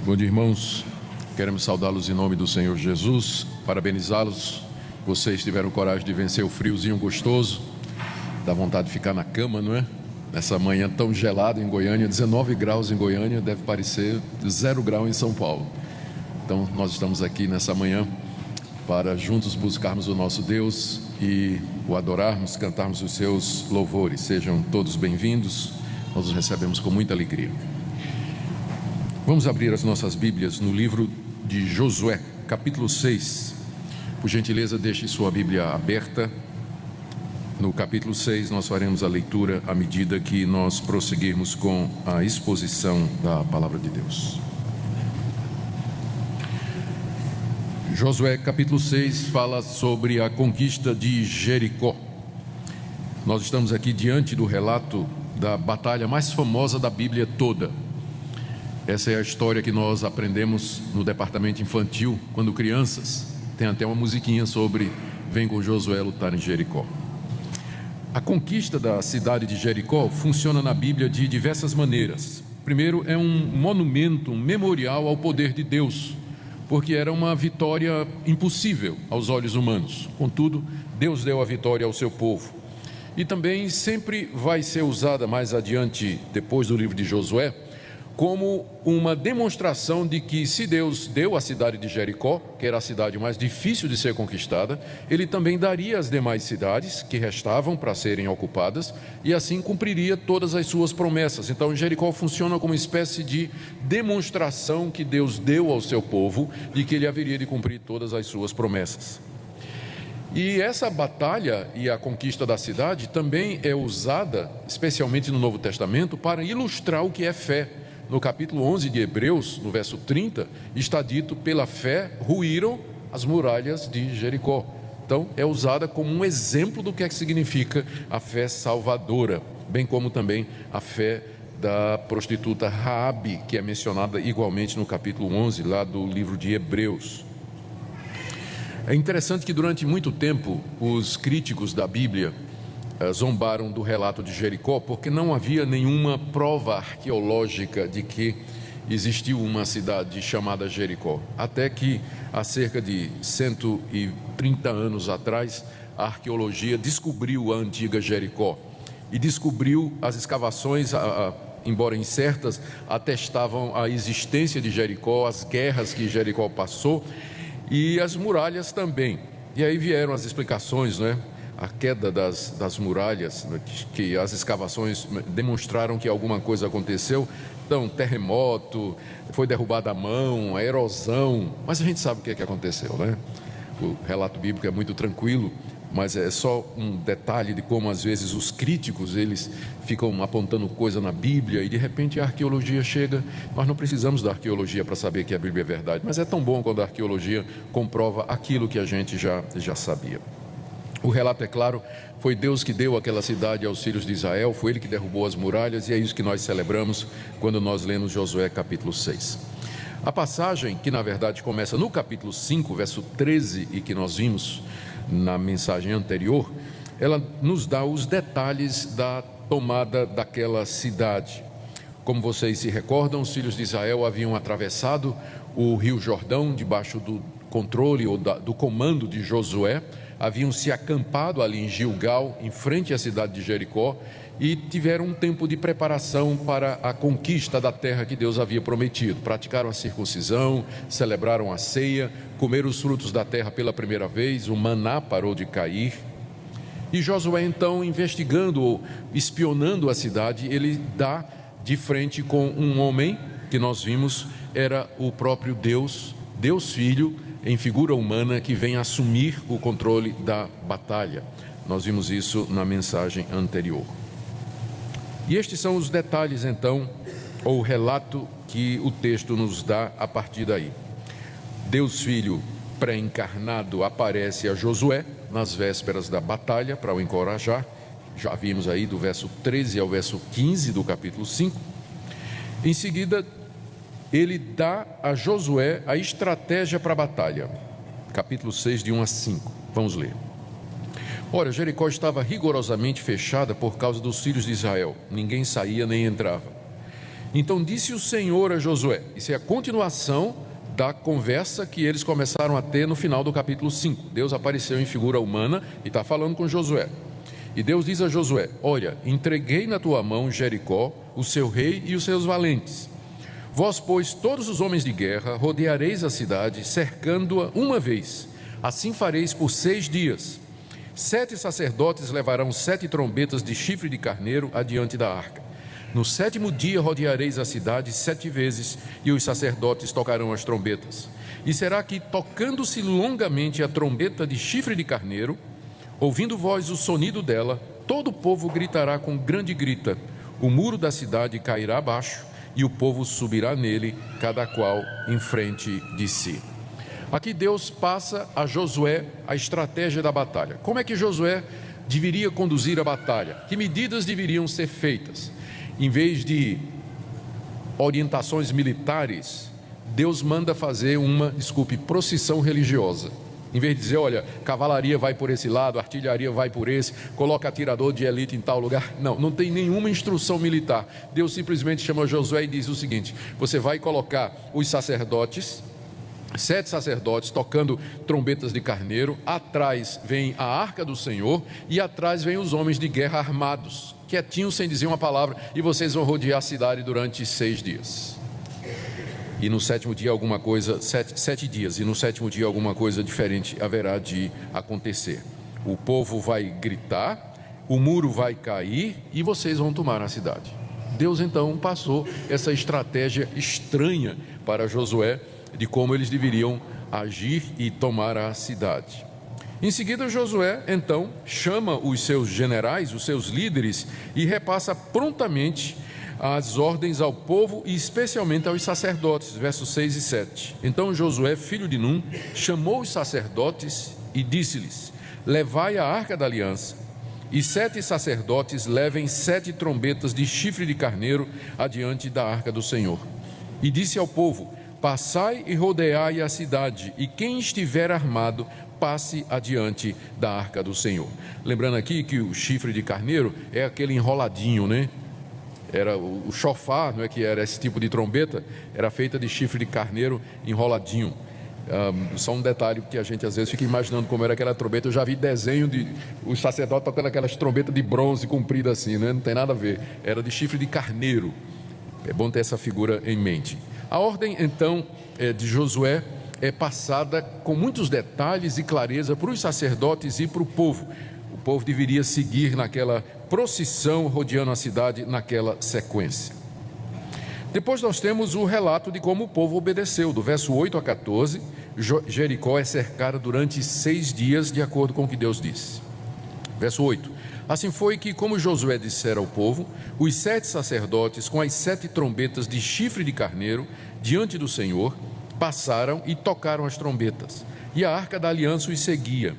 Bom dia, irmãos. Queremos saudá-los em nome do Senhor Jesus, parabenizá-los. Vocês tiveram coragem de vencer o friozinho gostoso, dá vontade de ficar na cama, não é? Nessa manhã tão gelada em Goiânia, 19 graus em Goiânia, deve parecer 0 grau em São Paulo. Então, nós estamos aqui nessa manhã para juntos buscarmos o nosso Deus e o adorarmos, cantarmos os seus louvores. Sejam todos bem-vindos, nós os recebemos com muita alegria. Vamos abrir as nossas Bíblias no livro de Josué, capítulo 6. Por gentileza, deixe sua Bíblia aberta. No capítulo 6, nós faremos a leitura à medida que nós prosseguirmos com a exposição da Palavra de Deus. Josué, capítulo 6, fala sobre a conquista de Jericó. Nós estamos aqui diante do relato da batalha mais famosa da Bíblia toda. Essa é a história que nós aprendemos no departamento infantil, quando crianças. Tem até uma musiquinha sobre "Vem com Josué lutar em Jericó". A conquista da cidade de Jericó funciona na Bíblia de diversas maneiras. Primeiro, é um monumento, um memorial ao poder de Deus, porque era uma vitória impossível aos olhos humanos. Contudo, Deus deu a vitória ao seu povo. E também sempre vai ser usada mais adiante, depois do livro de Josué, como uma demonstração de que, se Deus deu a cidade de Jericó, que era a cidade mais difícil de ser conquistada, Ele também daria as demais cidades que restavam para serem ocupadas, e assim cumpriria todas as suas promessas. Então, Jericó funciona como uma espécie de demonstração que Deus deu ao seu povo, de que Ele haveria de cumprir todas as suas promessas. E essa batalha e a conquista da cidade também é usada, especialmente no Novo Testamento, para ilustrar o que é fé. No capítulo 11 de Hebreus, no verso 30, está dito: pela fé ruíram as muralhas de Jericó. Então, é usada como um exemplo do que é que significa a fé salvadora, bem como também a fé da prostituta Raabe, que é mencionada igualmente no capítulo 11, lá do livro de Hebreus. É interessante que durante muito tempo os críticos da Bíblia zombaram do relato de Jericó, porque não havia nenhuma prova arqueológica de que existiu uma cidade chamada Jericó. Até que, há cerca de 130 anos atrás, a arqueologia descobriu a antiga Jericó e descobriu as escavações, embora incertas, atestavam a existência de Jericó, as guerras que Jericó passou e as muralhas também. E aí vieram as explicações, não é? A queda das muralhas, que as escavações demonstraram que alguma coisa aconteceu. Então, terremoto, foi derrubada a mão, a erosão, mas a gente sabe o que é que aconteceu, né? O relato bíblico é muito tranquilo, mas é só um detalhe de como às vezes os críticos, eles ficam apontando coisa na Bíblia e de repente a arqueologia chega. Nós não precisamos da arqueologia para saber que a Bíblia é verdade, mas é tão bom quando a arqueologia comprova aquilo que a gente já sabia. O relato é claro, foi Deus que deu aquela cidade aos filhos de Israel, foi Ele que derrubou as muralhas, e é isso que nós celebramos quando nós lemos Josué capítulo 6. A passagem, que na verdade começa no capítulo 5, verso 13, e que nós vimos na mensagem anterior, ela nos dá os detalhes da tomada daquela cidade. Como vocês se recordam, os filhos de Israel haviam atravessado o rio Jordão debaixo do controle ou do comando de Josué, haviam se acampado ali em Gilgal, em frente à cidade de Jericó, e tiveram um tempo de preparação para a conquista da terra que Deus havia prometido. Praticaram a circuncisão, celebraram a ceia, comeram os frutos da terra pela primeira vez, o maná parou de cair. E Josué, então, investigando ou espionando a cidade, ele dá de frente com um homem que nós vimos era o próprio Deus, Deus Filho, em figura humana, que vem assumir o controle da batalha. Nós vimos isso na mensagem anterior. E estes são os detalhes, então, ou o relato que o texto nos dá a partir daí. Deus Filho pré-encarnado aparece a Josué nas vésperas da batalha para o encorajar. Já vimos aí do verso 13 ao verso 15 do capítulo 5. Em seguida, ele dá a Josué a estratégia para a batalha. Capítulo 6, de 1 a 5. Vamos ler. Ora, Jericó estava rigorosamente fechada por causa dos filhos de Israel. Ninguém saía nem entrava. Então disse o Senhor a Josué, isso é a continuação da conversa que eles começaram a ter no final do capítulo 5. Deus apareceu em figura humana e está falando com Josué. E Deus diz a Josué: olha, entreguei na tua mão Jericó, o seu rei e os seus valentes. Vós, pois, todos os homens de guerra, rodeareis a cidade, cercando-a uma vez. Assim fareis por 6 dias. 7 sacerdotes levarão 7 trombetas de chifre de carneiro adiante da arca. No 7º dia rodeareis a cidade 7 vezes, e os sacerdotes tocarão as trombetas. E será que, tocando-se longamente a trombeta de chifre de carneiro, ouvindo vós o sonido dela, todo o povo gritará com grande grita, o muro da cidade cairá abaixo, e o povo subirá nele, cada qual em frente de si. Aqui Deus passa a Josué a estratégia da batalha. Como é que Josué deveria conduzir a batalha? Que medidas deveriam ser feitas? Em vez de orientações militares, Deus manda fazer uma, procissão religiosa. Em vez de dizer, olha, cavalaria vai por esse lado, artilharia vai por esse, coloca atirador de elite em tal lugar. Não tem nenhuma instrução militar. Deus simplesmente chama Josué e diz o seguinte: você vai colocar os sacerdotes, 7 sacerdotes tocando trombetas de carneiro, atrás vem a arca do Senhor e atrás vem os homens de guerra armados, quietinhos sem dizer uma palavra, e vocês vão rodear a cidade durante 6 dias. E no 7º dia alguma coisa, 7 dias, e no 7º dia alguma coisa diferente haverá de acontecer. O povo vai gritar, o muro vai cair e vocês vão tomar a cidade. Deus então passou essa estratégia estranha para Josué de como eles deveriam agir e tomar a cidade. Em seguida, Josué então chama os seus generais, os seus líderes, e repassa prontamente as ordens ao povo e especialmente aos sacerdotes, versos 6 e 7. Então Josué, filho de Num, chamou os sacerdotes e disse-lhes: levai a arca da aliança, e 7 sacerdotes levem 7 trombetas de chifre de carneiro adiante da arca do Senhor. E disse ao povo: passai e rodeai a cidade, e quem estiver armado, passe adiante da arca do Senhor. Lembrando aqui que o chifre de carneiro é aquele enroladinho, né? Era o chofar, não é que era esse tipo de trombeta, era feita de chifre de carneiro enroladinho. Só um detalhe que a gente às vezes fica imaginando como era aquela trombeta. Eu já vi desenho de os sacerdotes tocando aquelas trombetas de bronze compridas assim, né? Não tem nada a ver, era de chifre de carneiro. É bom ter essa figura em mente. A ordem então de Josué é passada com muitos detalhes e clareza para os sacerdotes e para o povo. O povo deveria seguir naquela procissão rodeando a cidade naquela sequência. Depois nós temos o relato de como o povo obedeceu. Do verso 8 a 14, Jericó é cercada durante 6 dias, de acordo com o que Deus disse. Verso 8: assim foi que, como Josué dissera ao povo, os 7 sacerdotes com as 7 trombetas de chifre de carneiro diante do Senhor passaram e tocaram as trombetas, e a arca da aliança os seguia.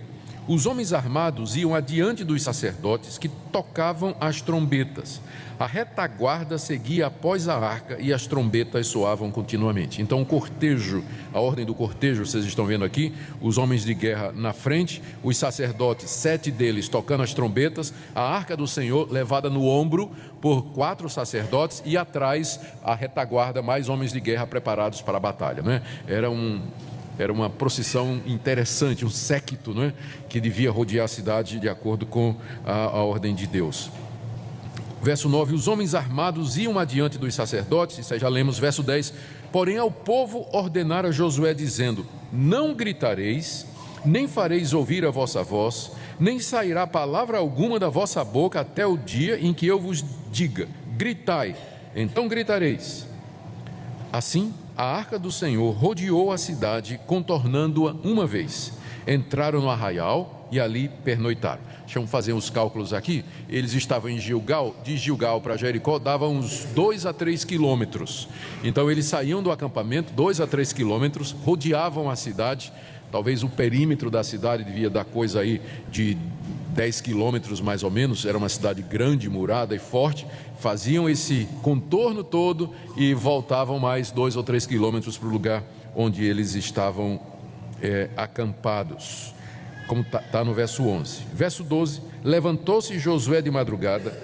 Os homens armados iam adiante dos sacerdotes que tocavam as trombetas. A retaguarda seguia após a arca e as trombetas soavam continuamente. Então o cortejo, a ordem do cortejo, vocês estão vendo aqui, os homens de guerra na frente, os sacerdotes, 7 deles tocando as trombetas, a arca do Senhor levada no ombro por 4 sacerdotes e atrás a retaguarda, mais homens de guerra preparados para a batalha, né? Era uma procissão interessante, um séquito, né, que devia rodear a cidade de acordo com a ordem de Deus. Verso 9: os homens armados iam adiante dos sacerdotes, isso aí já lemos. Verso 10: porém ao povo ordenara Josué dizendo: não gritareis, nem fareis ouvir a vossa voz, nem sairá palavra alguma da vossa boca até o dia em que eu vos diga: gritai, então gritareis. Assim a arca do Senhor rodeou a cidade, contornando-a uma vez. Entraram no arraial e ali pernoitaram. Deixa eu fazer uns cálculos aqui. Eles estavam em Gilgal, de Gilgal para Jericó dava uns 2 a 3 quilômetros. Então eles saíam do acampamento, 2 a 3 quilômetros, rodeavam a cidade. Talvez o perímetro da cidade devia dar coisa aí de 10 quilômetros mais ou menos. Era uma cidade grande, murada e forte. Faziam esse contorno todo e voltavam mais 2 ou 3 quilômetros para o lugar onde eles estavam acampados, como está no verso 11. Verso 12: levantou-se Josué de madrugada,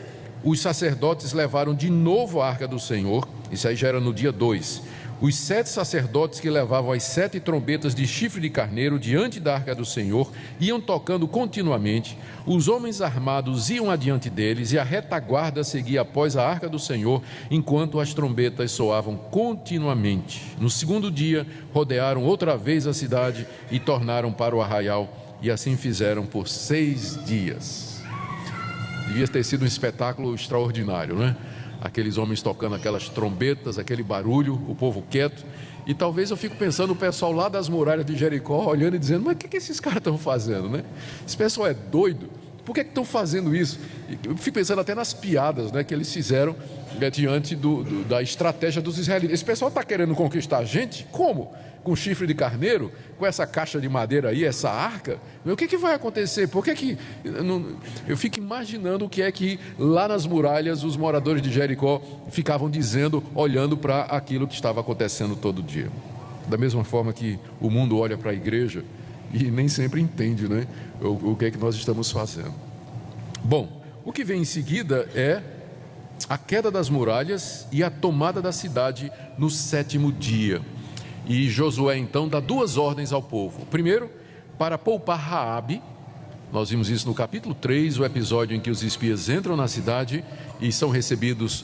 os sacerdotes levaram de novo a arca do Senhor, Isso aí já era no dia 2. Os 7 sacerdotes que levavam as 7 trombetas de chifre de carneiro diante da arca do Senhor iam tocando continuamente. Os homens armados iam adiante deles e a retaguarda seguia após a arca do Senhor, enquanto as trombetas soavam continuamente. No segundo dia, rodearam outra vez a cidade e tornaram para o arraial, e assim fizeram por 6 dias. Devia ter sido um espetáculo extraordinário, não é? Aqueles homens tocando aquelas trombetas, aquele barulho, o povo quieto. E talvez eu fico pensando o pessoal lá das muralhas de Jericó, olhando e dizendo: mas o que esses caras estão fazendo, né? Esse pessoal é doido? Por que estão fazendo isso? Eu fico pensando até nas piadas, né, que eles fizeram diante da estratégia dos israelitas. Esse pessoal está querendo conquistar a gente? Como? Com chifre de carneiro? Com essa caixa de madeira aí, essa arca? O que vai acontecer? Por que eu fico imaginando o que é que lá nas muralhas os moradores de Jericó ficavam dizendo, olhando para aquilo que estava acontecendo todo dia. Da mesma forma que o mundo olha para a igreja e nem sempre entende, né, o que é que nós estamos fazendo. Bom, o que vem em seguida é a queda das muralhas e a tomada da cidade no 7º dia. E Josué então dá 2 ordens ao povo. Primeiro, para poupar Raabe. Nós vimos isso no capítulo 3, o episódio em que os espias entram na cidade e são recebidos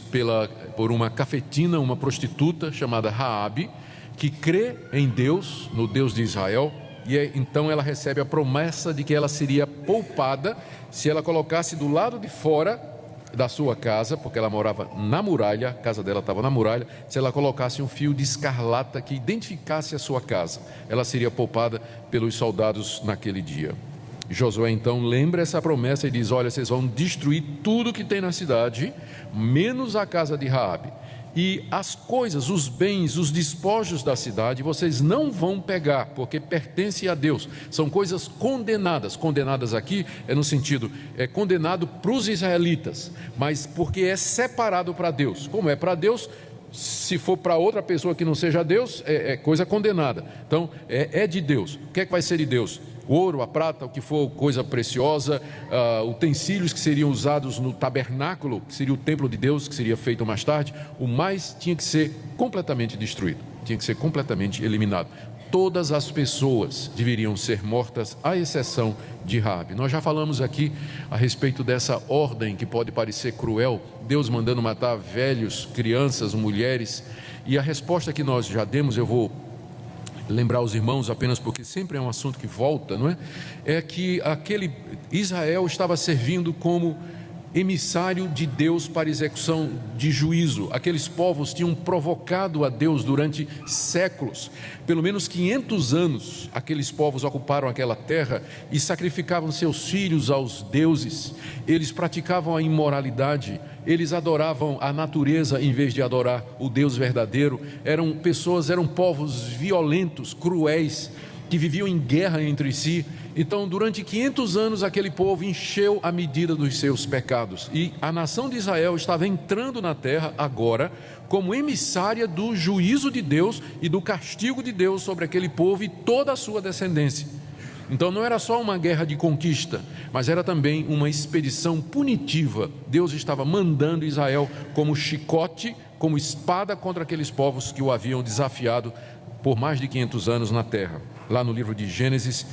por uma cafetina, uma prostituta chamada Raabe, que crê em Deus, no Deus de Israel. E então ela recebe a promessa de que ela seria poupada se ela colocasse do lado de fora da sua casa, porque ela morava na muralha, a casa dela estava na muralha, se ela colocasse um fio de escarlata que identificasse a sua casa, ela seria poupada pelos soldados naquele dia. Josué então lembra essa promessa e diz: olha, vocês vão destruir tudo que tem na cidade, menos a casa de Raabe. E as coisas, os bens, os despojos da cidade, vocês não vão pegar, porque pertence a Deus. São coisas condenadas. Condenadas aqui é no sentido, é condenado para os israelitas, mas porque é separado para Deus. Como é para Deus, se for para outra pessoa que não seja Deus, é coisa condenada. Então, é de Deus. O que é que vai ser de Deus? O ouro, a prata, o que for coisa preciosa, utensílios que seriam usados no tabernáculo, que seria o templo de Deus, que seria feito mais tarde, o mais tinha que ser completamente destruído, tinha que ser completamente eliminado. Todas as pessoas deveriam ser mortas, à exceção de Raabe. Nós já falamos aqui a respeito dessa ordem que pode parecer cruel, Deus mandando matar velhos, crianças, mulheres, e a resposta que nós já demos, eu vou lembrar os irmãos apenas porque sempre é um assunto que volta, não é? É que aquele Israel estava servindo como emissário de Deus para execução de juízo. Aqueles povos tinham provocado a Deus durante séculos. Pelo menos 500 anos aqueles povos ocuparam aquela terra e sacrificavam seus filhos aos deuses. Eles praticavam a imoralidade, eles adoravam a natureza em vez de adorar o Deus verdadeiro. Eram povos violentos, cruéis, que viviam em guerra entre si. Então, durante 500 anos, aquele povo encheu a medida dos seus pecados. E a nação de Israel estava entrando na terra agora como emissária do juízo de Deus e do castigo de Deus sobre aquele povo e toda a sua descendência. Então, não era só uma guerra de conquista, mas era também uma expedição punitiva. Deus estava mandando Israel como chicote, como espada contra aqueles povos que o haviam desafiado por mais de 500 anos na terra. Lá no livro de Gênesis,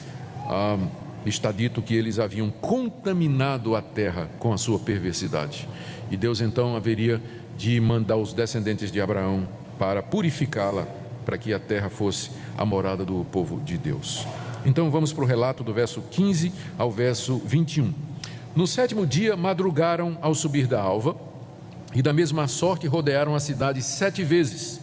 está dito que eles haviam contaminado a terra com a sua perversidade. E Deus então haveria de mandar os descendentes de Abraão para purificá-la, para que a terra fosse a morada do povo de Deus. Então vamos para o relato do verso 15 ao verso 21. No 7º dia madrugaram ao subir da alva, e da mesma sorte rodearam a cidade 7 vezes.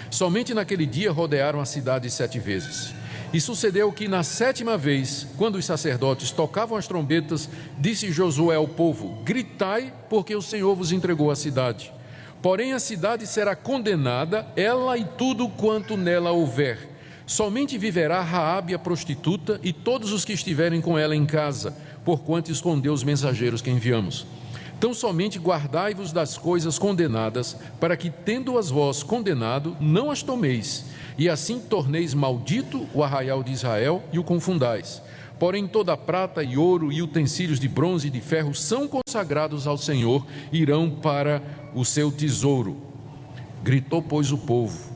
Somente naquele dia rodearam a cidade 7 vezes. E sucedeu que na 7ª vez, quando os sacerdotes tocavam as trombetas, disse Josué ao povo: gritai, porque o Senhor vos entregou a cidade. Porém a cidade será condenada, ela e tudo quanto nela houver. Somente viverá Raabe a prostituta e todos os que estiverem com ela em casa, porquanto escondeu os mensageiros que enviamos. Então somente guardai-vos das coisas condenadas, para que, tendo-as vós condenado, não as tomeis, e assim torneis maldito o arraial de Israel e o confundais. Porém toda a prata e ouro e utensílios de bronze e de ferro são consagrados ao Senhor, irão para o seu tesouro. Gritou, pois, o povo,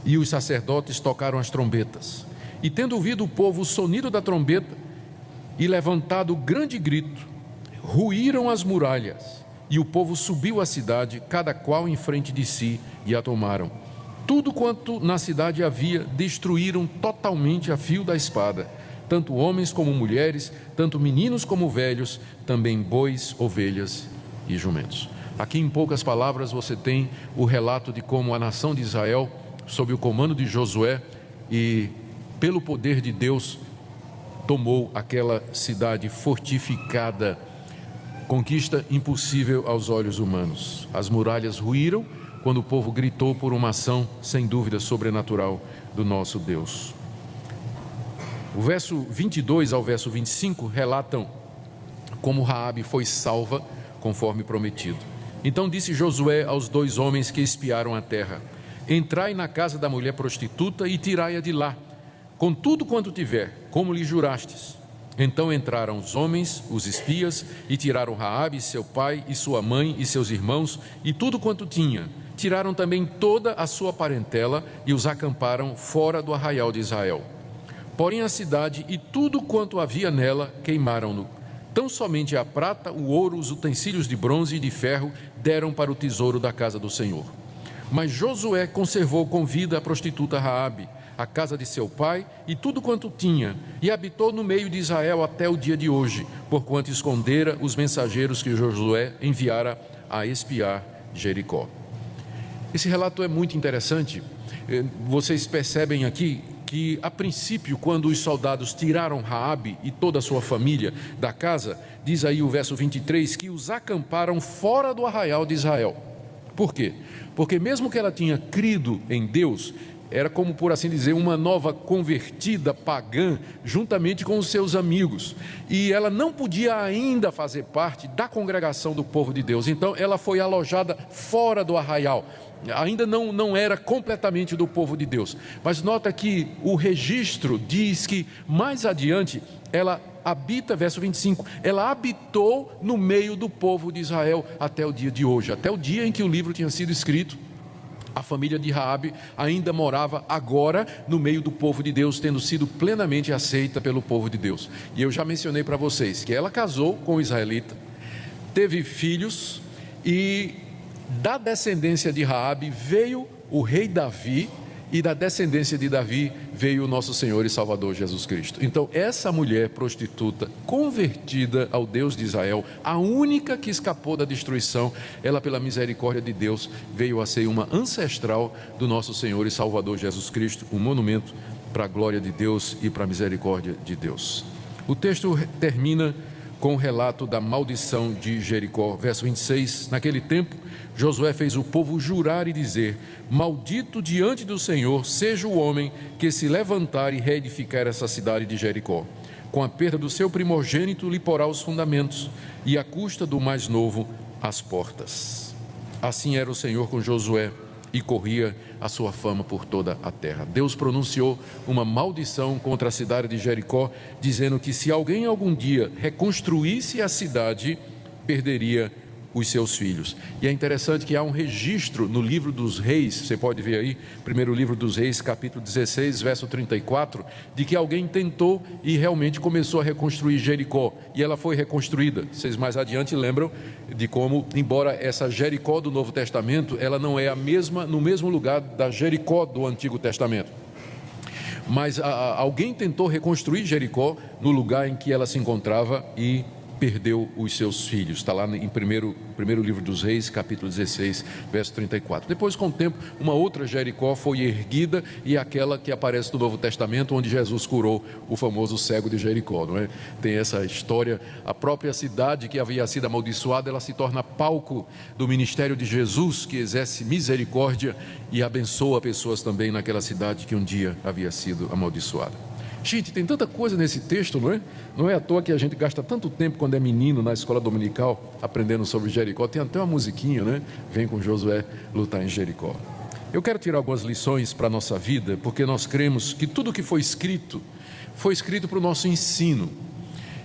e os sacerdotes tocaram as trombetas. E tendo ouvido o povo o sonido da trombeta e levantado grande grito, ruíram as muralhas, e o povo subiu à cidade, cada qual em frente de si, e a tomaram. Tudo quanto na cidade havia, destruíram totalmente a fio da espada, tanto homens como mulheres, tanto meninos como velhos, também bois, ovelhas e jumentos. Aqui, em poucas palavras, você tem o relato de como a nação de Israel, sob o comando de Josué e pelo poder de Deus, tomou aquela cidade fortificada, conquista impossível aos olhos humanos. As muralhas ruíram quando o povo gritou por uma ação, sem dúvida, sobrenatural do nosso Deus. O verso 22 ao verso 25 relatam como Raabe foi salva, conforme prometido. Então disse Josué aos 2 homens que espiaram a terra: entrai na casa da mulher prostituta e tirai-a de lá, com tudo quanto tiver, como lhe jurastes. Então entraram os homens, os espias, e tiraram Raabe, seu pai, e sua mãe, e seus irmãos, e tudo quanto tinha. Tiraram também toda a sua parentela, e os acamparam fora do arraial de Israel. Porém a cidade e tudo quanto havia nela queimaram-no. Tão somente a prata, o ouro, os utensílios de bronze e de ferro deram para o tesouro da casa do Senhor. Mas Josué conservou com vida a prostituta Raabe, a casa de seu pai e tudo quanto tinha, e habitou no meio de Israel até o dia de hoje, porquanto escondera os mensageiros que Josué enviara a espiar Jericó. Esse relato é muito interessante. Vocês percebem aqui que, a princípio, quando os soldados tiraram Raabe e toda a sua família da casa, diz aí o verso 23, que os acamparam fora do arraial de Israel. Por quê? Porque mesmo que ela tinha crido em Deus, era como, por assim dizer, uma nova convertida pagã, juntamente com os seus amigos. E ela não podia ainda fazer parte da congregação do povo de Deus. Então, ela foi alojada fora do arraial. Ainda não era completamente do povo de Deus. Mas nota que o registro diz que, mais adiante, ela habita, verso 25, ela habitou no meio do povo de Israel até o dia de hoje, até o dia em que o livro tinha sido escrito. A família de Raabe ainda morava agora no meio do povo de Deus, tendo sido plenamente aceita pelo povo de Deus. E eu já mencionei para vocês que ela casou com o israelita, teve filhos, e da descendência de Raabe veio o rei Davi, e da descendência de Davi veio o nosso Senhor e Salvador Jesus Cristo. Então, essa mulher prostituta, convertida ao Deus de Israel, a única que escapou da destruição, ela, pela misericórdia de Deus, veio a ser uma ancestral do nosso Senhor e Salvador Jesus Cristo, um monumento para a glória de Deus e para a misericórdia de Deus. O texto termina com o relato da maldição de Jericó. Verso 26, naquele tempo, Josué fez o povo jurar e dizer: maldito diante do Senhor seja o homem que se levantar e reedificar essa cidade de Jericó. Com a perda do seu primogênito lhe porá os fundamentos, e à custa do mais novo as portas. Assim era o Senhor com Josué, e corria a sua fama por toda a terra. Deus pronunciou uma maldição contra a cidade de Jericó, dizendo que se alguém algum dia reconstruísse a cidade, perderia os seus filhos. E é interessante que há um registro no livro dos Reis, você pode ver aí, primeiro livro dos Reis, capítulo 16, verso 34, de que alguém tentou e realmente começou a reconstruir Jericó, e ela foi reconstruída. Vocês mais adiante lembram de como, embora essa Jericó do Novo Testamento, ela não é a mesma, no mesmo lugar da Jericó do Antigo Testamento. Mas alguém tentou reconstruir Jericó no lugar em que ela se encontrava e perdeu os seus filhos. Está lá em primeiro livro dos Reis, capítulo 16, verso 34. Depois, com o tempo, uma outra Jericó foi erguida, e aquela que aparece no Novo Testamento, onde Jesus curou o famoso cego de Jericó, não é? Tem essa história. A própria cidade que havia sido amaldiçoada, ela se torna palco do ministério de Jesus, que exerce misericórdia e abençoa pessoas também naquela cidade que um dia havia sido amaldiçoada. Gente, tem tanta coisa nesse texto, não é? Não é à toa que a gente gasta tanto tempo quando é menino na escola dominical aprendendo sobre Jericó. Tem até uma musiquinha, né? Vem com Josué lutar em Jericó. Eu quero tirar algumas lições para a nossa vida, porque nós cremos que tudo que foi escrito para o nosso ensino.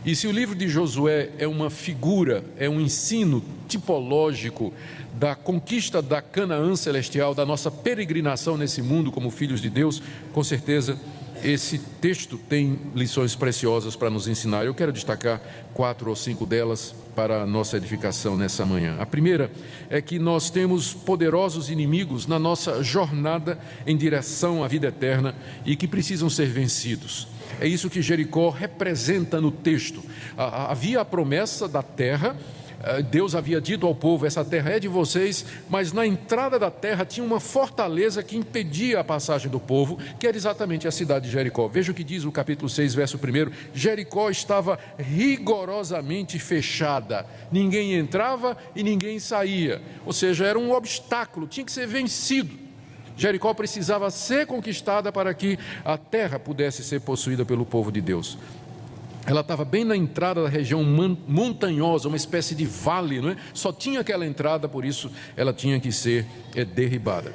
E se o livro de Josué é uma figura, é um ensino tipológico da conquista da Canaã celestial, da nossa peregrinação nesse mundo como filhos de Deus, com certeza esse texto tem lições preciosas para nos ensinar. Eu quero destacar 4 ou 5 delas para a nossa edificação nessa manhã. A primeira é que nós temos poderosos inimigos na nossa jornada em direção à vida eterna e que precisam ser vencidos. É isso que Jericó representa no texto. Havia a promessa da terra. Deus havia dito ao povo: essa terra é de vocês, mas na entrada da terra tinha uma fortaleza que impedia a passagem do povo, que era exatamente a cidade de Jericó. Veja o que diz o capítulo 6, verso 1: Jericó estava rigorosamente fechada, ninguém entrava e ninguém saía, ou seja, era um obstáculo, tinha que ser vencido. Jericó precisava ser conquistada para que a terra pudesse ser possuída pelo povo de Deus. Ela estava bem na entrada da região montanhosa, uma espécie de vale, não é? Só tinha aquela entrada, por isso ela tinha que ser derribada.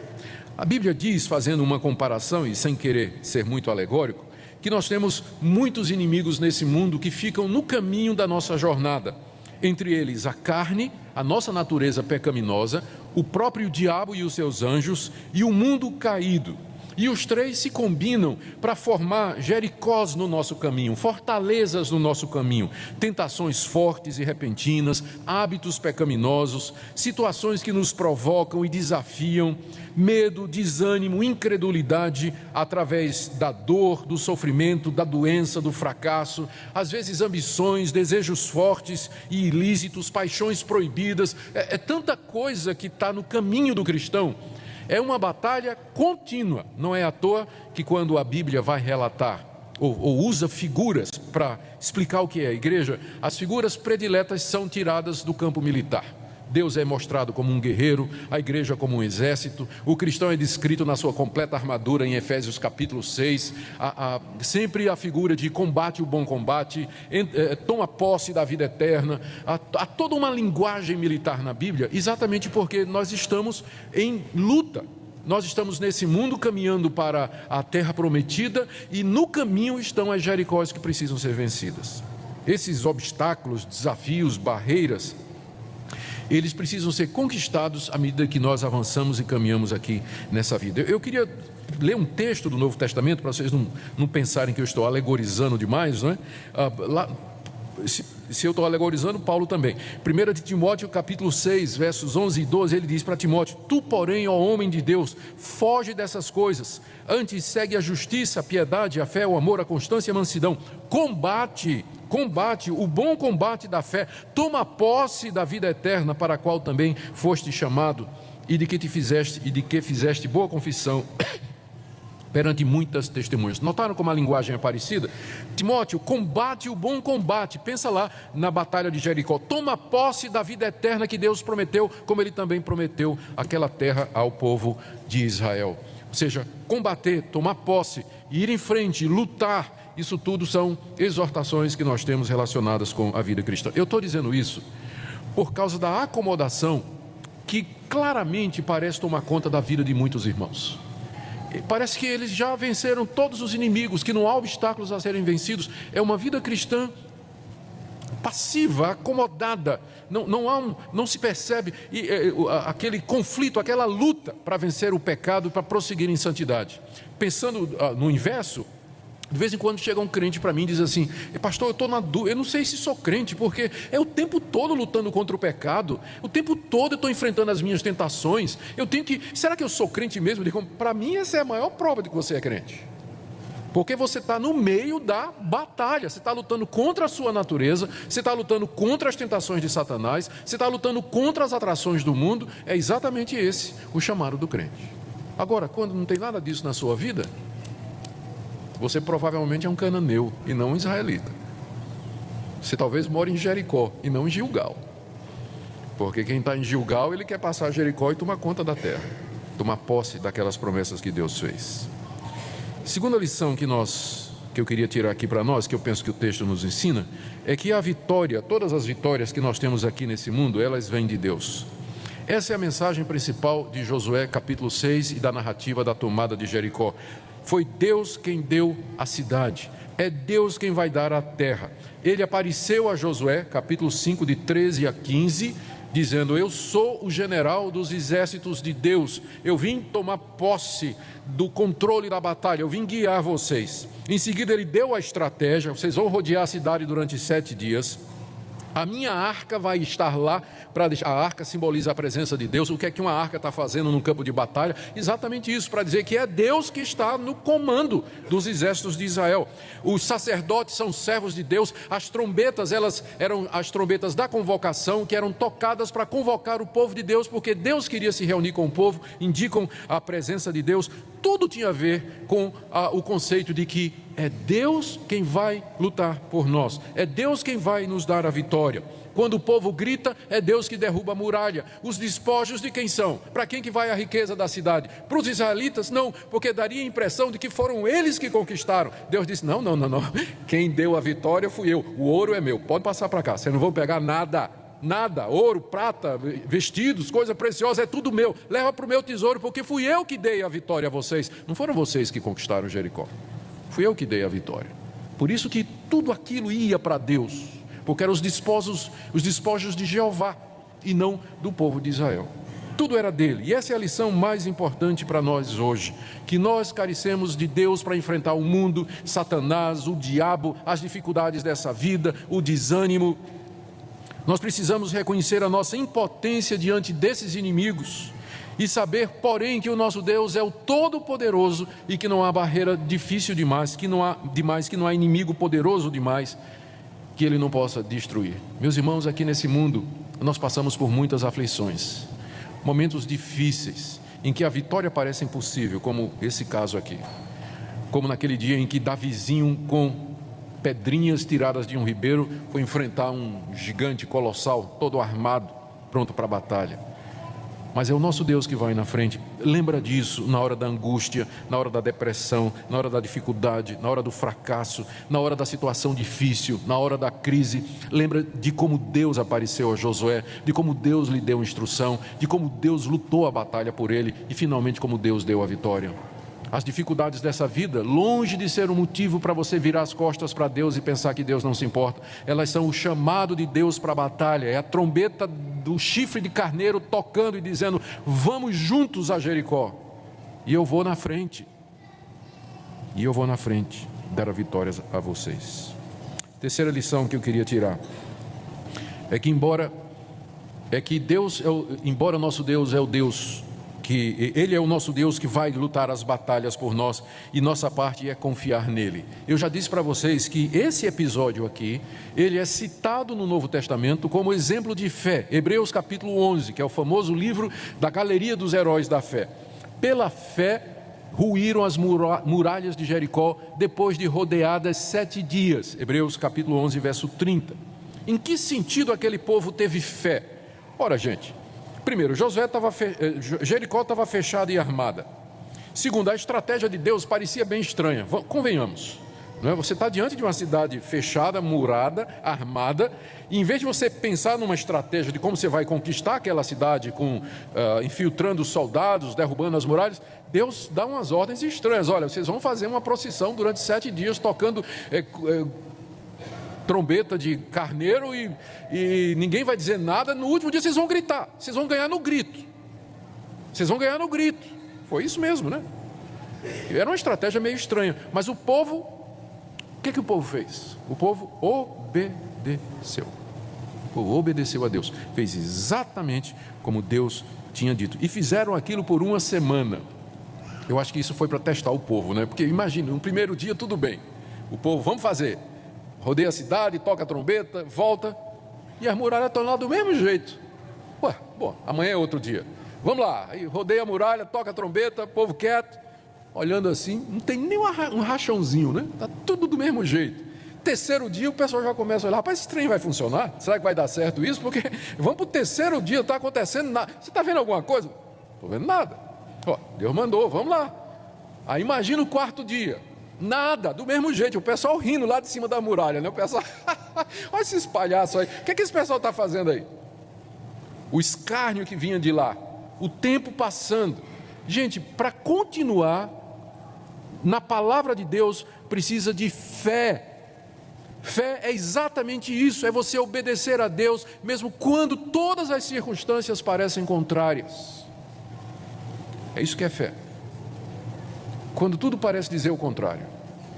A Bíblia diz, fazendo uma comparação e sem querer ser muito alegórico, que nós temos muitos inimigos nesse mundo que ficam no caminho da nossa jornada. Entre eles a carne, a nossa natureza pecaminosa, o próprio diabo e os seus anjos e o mundo caído. E os três se combinam para formar Jericós no nosso caminho, fortalezas no nosso caminho, tentações fortes e repentinas, hábitos pecaminosos, situações que nos provocam e desafiam, medo, desânimo, incredulidade, através da dor, do sofrimento, da doença, do fracasso, às vezes ambições, desejos fortes e ilícitos, paixões proibidas. É tanta coisa que está no caminho do cristão. É uma batalha contínua. Não é à toa que quando a Bíblia vai relatar ou usa figuras para explicar o que é a igreja, as figuras prediletas são tiradas do campo militar. Deus é mostrado como um guerreiro, a igreja como um exército, o cristão é descrito na sua completa armadura em Efésios capítulo 6, sempre a figura de combate o bom combate, toma posse da vida eterna, há toda uma linguagem militar na Bíblia, exatamente porque nós estamos em luta. Nós estamos nesse mundo caminhando para a terra prometida e no caminho estão as Jericós que precisam ser vencidas. Esses obstáculos, desafios, barreiras, eles precisam ser conquistados à medida que nós avançamos e caminhamos aqui nessa vida. Eu queria ler um texto do Novo Testamento, para vocês não pensarem que eu estou alegorizando demais, não é? Se eu estou alegorizando, Paulo também. 1 de Timóteo, capítulo 6, versos 11 e 12, ele diz para Timóteo: Tu, porém, ó homem de Deus, foge dessas coisas, antes segue a justiça, a piedade, a fé, o amor, a constância e a mansidão. Combate o bom combate da fé, toma posse da vida eterna, para a qual também foste chamado, e de que fizeste boa confissão perante muitas testemunhas. Notaram como a linguagem é parecida? Timóteo, combate o bom combate. Pensa lá na batalha de Jericó. Toma posse da vida eterna que Deus prometeu, como Ele também prometeu aquela terra ao povo de Israel. Ou seja, combater, tomar posse, ir em frente, lutar. Isso tudo são exortações que nós temos relacionadas com a vida cristã. Eu estou dizendo isso por causa da acomodação que claramente parece tomar conta da vida de muitos irmãos. Parece que eles já venceram todos os inimigos, que não há obstáculos a serem vencidos. É uma vida cristã passiva, acomodada. Não se percebe aquele conflito, aquela luta para vencer o pecado e para prosseguir em santidade. Pensando no inverso, de vez em quando chega um crente para mim e diz assim: pastor, eu estou na dúvida, eu não sei se sou crente, porque é o tempo todo lutando contra o pecado, o tempo todo eu estou enfrentando as minhas tentações, será que eu sou crente mesmo? Eu digo: para mim essa é a maior prova de que você é crente, porque você está no meio da batalha, você está lutando contra a sua natureza, você está lutando contra as tentações de Satanás, você está lutando contra as atrações do mundo. É exatamente esse o chamado do crente. Agora, quando não tem nada disso na sua vida, você provavelmente é um cananeu e não um israelita. Você talvez more em Jericó e não em Gilgal, porque quem está em Gilgal, ele quer passar Jericó e tomar conta da terra, tomar posse daquelas promessas que Deus fez. Segunda lição que eu queria tirar aqui para nós, que eu penso que o texto nos ensina, é que a vitória, todas as vitórias que nós temos aqui nesse mundo, elas vêm de Deus. Essa é a mensagem principal de Josué capítulo 6 e da narrativa da tomada de Jericó. Foi Deus quem deu a cidade. É Deus quem vai dar a terra. Ele apareceu a Josué, capítulo 5, de 13 a 15, dizendo: eu sou o general dos exércitos de Deus. Eu vim tomar posse do controle da batalha. Eu vim guiar vocês. Em seguida ele deu a estratégia. Vocês vão rodear a cidade durante 7 dias. A minha arca vai estar lá para deixar. A arca simboliza a presença de Deus. O que é que uma arca está fazendo num campo de batalha? Exatamente isso, para dizer que é Deus que está no comando dos exércitos de Israel. Os sacerdotes são servos de Deus. As trombetas, elas eram as trombetas da convocação, que eram tocadas para convocar o povo de Deus, porque Deus queria se reunir com o povo, indicam a presença de Deus. Tudo tinha a ver com o conceito de que é Deus quem vai lutar por nós, é Deus quem vai nos dar a vitória. Quando o povo grita, é Deus que derruba a muralha. Os despojos de quem são? Para quem que vai a riqueza da cidade? Para os israelitas? Não, porque daria a impressão de que foram eles que conquistaram. Deus disse: não, quem deu a vitória fui eu, o ouro é meu, pode passar para cá, vocês não vão pegar nada, ouro, prata, vestidos, coisa preciosa, é tudo meu, leva para o meu tesouro, porque fui eu que dei a vitória a vocês. Não foram vocês que conquistaram Jericó, fui eu que dei a vitória. Por isso que tudo aquilo ia para Deus, porque eram os despojos de Jeová e não do povo de Israel. Tudo era dele. E essa é a lição mais importante para nós hoje, que nós carecemos de Deus para enfrentar o mundo, Satanás, o diabo, as dificuldades dessa vida, o desânimo. Nós precisamos reconhecer a nossa impotência diante desses inimigos e saber, porém, que o nosso Deus é o Todo-Poderoso e que não há barreira difícil demais, que não há inimigo poderoso demais que Ele não possa destruir. Meus irmãos, aqui nesse mundo nós passamos por muitas aflições, momentos difíceis em que a vitória parece impossível, como esse caso aqui, como naquele dia em que Davizinho, com pedrinhas tiradas de um ribeiro, foi enfrentar um gigante colossal, todo armado, pronto para a batalha. Mas é o nosso Deus que vai na frente. Lembra disso na hora da angústia, na hora da depressão, na hora da dificuldade, na hora do fracasso, na hora da situação difícil, na hora da crise. Lembra de como Deus apareceu a Josué, de como Deus lhe deu instrução, de como Deus lutou a batalha por ele e finalmente como Deus deu a vitória. As dificuldades dessa vida, longe de ser um motivo para você virar as costas para Deus e pensar que Deus não se importa, elas são o chamado de Deus para a batalha, é a trombeta do chifre de carneiro tocando e dizendo: vamos juntos a Jericó, e eu vou na frente, dar a vitória a vocês. Terceira lição que eu queria tirar é que embora nosso Deus é o Deus que Ele é o nosso Deus que vai lutar as batalhas por nós, e nossa parte é confiar nele. Eu já disse para vocês que esse episódio aqui, ele é citado no Novo Testamento como exemplo de fé. Hebreus capítulo 11, que é o famoso livro da galeria dos heróis da fé. Pela fé ruíram as muralhas de Jericó depois de rodeadas 7 dias. Hebreus capítulo 11, verso 30. Em que sentido aquele povo teve fé? Ora, gente, primeiro, Jericó estava fechada e armada. Segundo, a estratégia de Deus parecia bem estranha. Convenhamos, não é? Você está diante de uma cidade fechada, murada, armada, e em vez de você pensar numa estratégia de como você vai conquistar aquela cidade, infiltrando os soldados, derrubando as muralhas, Deus dá umas ordens estranhas. Olha, vocês vão fazer uma procissão durante 7 dias, tocando trombeta de carneiro e ninguém vai dizer nada. No último dia vocês vão gritar, vocês vão ganhar no grito. Foi isso mesmo, né? Era uma estratégia meio estranha, mas o povo, o que o povo fez? O povo obedeceu. O povo obedeceu a Deus, fez exatamente como Deus tinha dito, e fizeram aquilo por 1 semana. Eu acho que isso foi para testar o povo, né? Porque imagina, no primeiro dia tudo bem, o povo, vamos fazer, rodeia a cidade, toca a trombeta, volta, e as muralhas estão lá do mesmo jeito. Amanhã é outro dia, vamos lá, aí rodeia a muralha, toca a trombeta, povo quieto, olhando assim, não tem nem um rachãozinho, né? Está tudo do mesmo jeito. Terceiro dia o pessoal já começa a olhar: rapaz, esse trem vai funcionar? Será que vai dar certo isso? Porque vamos para o terceiro dia, não está acontecendo nada. Você está vendo alguma coisa? Não estou vendo nada. Deus mandou, vamos lá. Aí imagina o 4º dia, nada, do mesmo jeito, o pessoal rindo lá de cima da muralha, né? O pessoal, olha esses palhaços aí, o que esse pessoal está fazendo aí? O escárnio que vinha de lá, o tempo passando. Gente, para continuar na palavra de Deus precisa de fé. Fé é exatamente isso, é você obedecer a Deus, mesmo quando todas as circunstâncias parecem contrárias. É isso que é fé. Quando tudo parece dizer o contrário,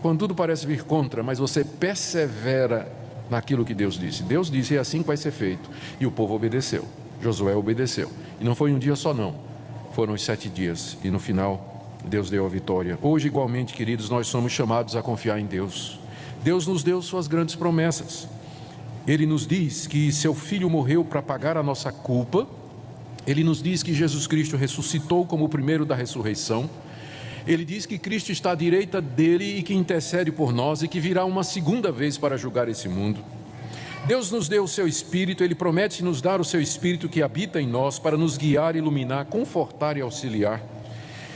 quando tudo parece vir contra, mas você persevera naquilo que Deus disse. Deus disse, é assim que vai ser feito. E o povo obedeceu, Josué obedeceu. E não foi um dia só não, foram os 7 dias. E no final, Deus deu a vitória. Hoje, igualmente, queridos, nós somos chamados a confiar em Deus. Deus nos deu suas grandes promessas. Ele nos diz que seu Filho morreu para pagar a nossa culpa. Ele nos diz que Jesus Cristo ressuscitou como o primeiro da ressurreição. Ele diz que Cristo está à direita dele e que intercede por nós e que virá uma segunda vez para julgar esse mundo. Deus nos deu o seu Espírito, Ele promete nos dar o seu Espírito que habita em nós para nos guiar, iluminar, confortar e auxiliar.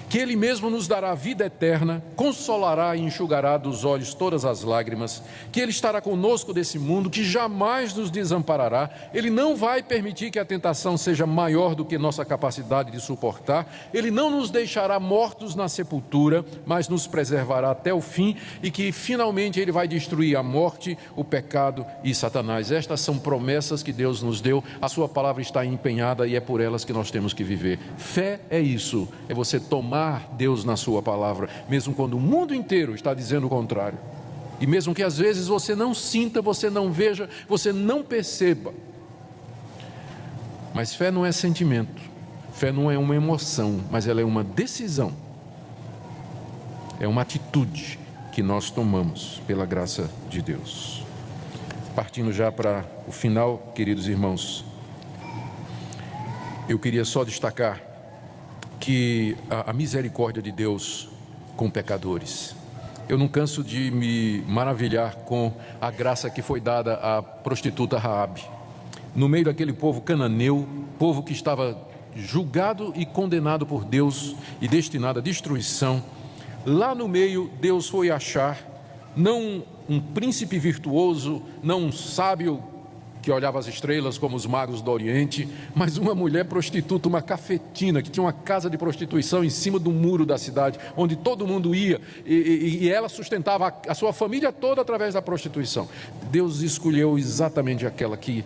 Que Ele mesmo nos dará vida eterna, consolará e enxugará dos olhos todas as lágrimas, que Ele estará conosco desse mundo, que jamais nos desamparará. Ele não vai permitir que a tentação seja maior do que nossa capacidade de suportar. Ele não nos deixará mortos na sepultura, mas nos preservará até o fim, e que finalmente Ele vai destruir a morte, o pecado e Satanás. Estas são promessas que Deus nos deu, a sua palavra está empenhada e é por elas que nós temos que viver. Fé é isso, é você tomar Deus na sua palavra, mesmo quando o mundo inteiro está dizendo o contrário, e mesmo que às vezes você não sinta, você não veja, você não perceba. Mas fé não é sentimento, fé não é uma emoção, mas ela é uma decisão, é uma atitude que nós tomamos pela graça de Deus. Partindo já para o final, queridos irmãos, eu queria só destacar que a misericórdia de Deus com pecadores. Eu não canso de me maravilhar com a graça que foi dada à prostituta Raabe. No meio daquele povo cananeu, povo que estava julgado e condenado por Deus e destinado à destruição, lá no meio Deus foi achar, não um príncipe virtuoso, não um sábio que olhava as estrelas como os magos do Oriente, mas uma mulher prostituta, uma cafetina, que tinha uma casa de prostituição em cima do muro da cidade, onde todo mundo ia, e ela sustentava a sua família toda através da prostituição. Deus escolheu exatamente aquela que,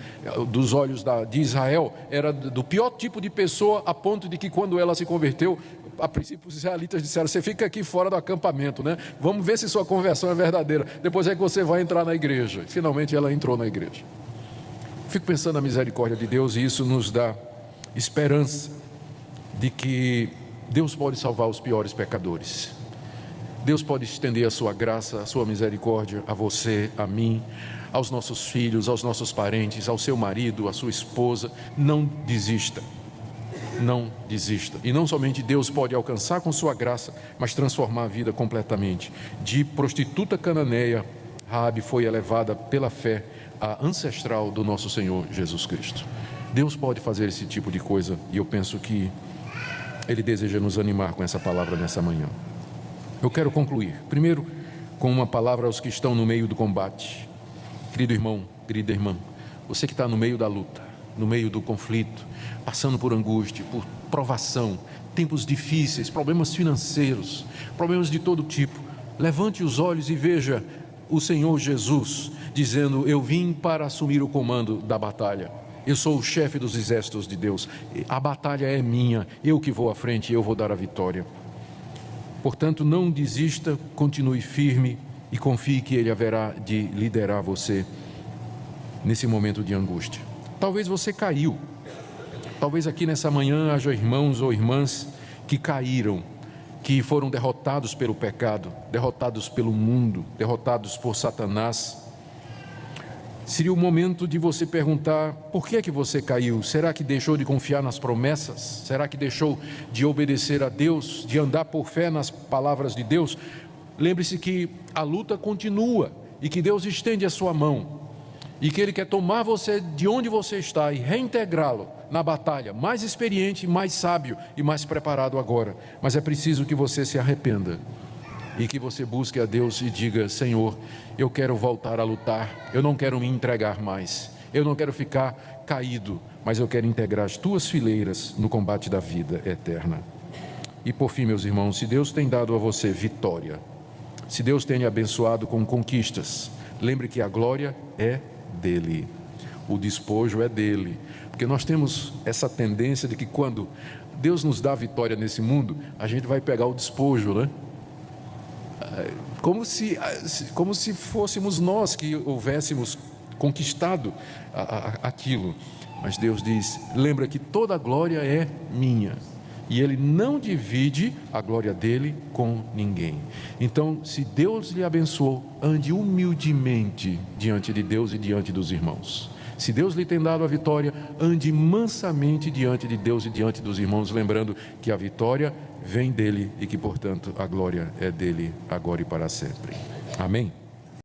dos olhos de Israel, era do pior tipo de pessoa, a ponto de que quando ela se converteu, a princípio os israelitas disseram, você fica aqui fora do acampamento, né? Vamos ver se sua conversão é verdadeira, depois é que você vai entrar na igreja. Finalmente ela entrou na igreja. Fico pensando na misericórdia de Deus, e isso nos dá esperança de que Deus pode salvar os piores pecadores. Deus pode estender a sua graça, a sua misericórdia a você, a mim, aos nossos filhos, aos nossos parentes, ao seu marido, à sua esposa. Não desista, não desista. E não somente Deus pode alcançar com sua graça, mas transformar a vida completamente. De prostituta cananeia, Raabe foi elevada pela fé a ancestral do nosso Senhor Jesus Cristo. Deus pode fazer esse tipo de coisa, e eu penso que Ele deseja nos animar com essa palavra nessa manhã. Eu quero concluir, primeiro, com uma palavra aos que estão no meio do combate. Querido irmão, querida irmã, você que está no meio da luta, no meio do conflito, passando por angústia, por provação, tempos difíceis, problemas financeiros, problemas de todo tipo, levante os olhos e veja o Senhor Jesus dizendo, eu vim para assumir o comando da batalha, eu sou o chefe dos exércitos de Deus, a batalha é minha, eu que vou à frente, eu vou dar a vitória. Portanto, não desista, continue firme e confie que Ele haverá de liderar você nesse momento de angústia. Talvez você caiu, talvez aqui nessa manhã haja irmãos ou irmãs que caíram, que foram derrotados pelo pecado, derrotados pelo mundo, derrotados por Satanás. Seria o momento de você perguntar, por que é que você caiu? Será que deixou de confiar nas promessas? Será que deixou de obedecer a Deus, de andar por fé nas palavras de Deus? Lembre-se que a luta continua e que Deus estende a sua mão e que Ele quer tomar você de onde você está e reintegrá-lo na batalha, mais experiente, mais sábio e mais preparado agora. Mas é preciso que você se arrependa e que você busque a Deus e diga, Senhor, eu quero voltar a lutar, eu não quero me entregar mais, eu não quero ficar caído, mas eu quero integrar as tuas fileiras no combate da vida eterna. E por fim, meus irmãos, se Deus tem dado a você vitória, Se Deus tem lhe abençoado com conquistas, lembre que a glória é dele, o despojo é dele. Porque nós temos essa tendência de que quando Deus nos dá vitória nesse mundo, a gente vai pegar o despojo, né? Como se fôssemos nós que houvéssemos conquistado aquilo. Mas Deus diz: lembra que toda a glória é minha, e Ele não divide a glória dele com ninguém. Então, se Deus lhe abençoou, ande humildemente diante de Deus e diante dos irmãos. Se Deus lhe tem dado a vitória, ande mansamente diante de Deus e diante dos irmãos, lembrando que a vitória vem dele e que, portanto, a glória é dele agora e para sempre. Amém?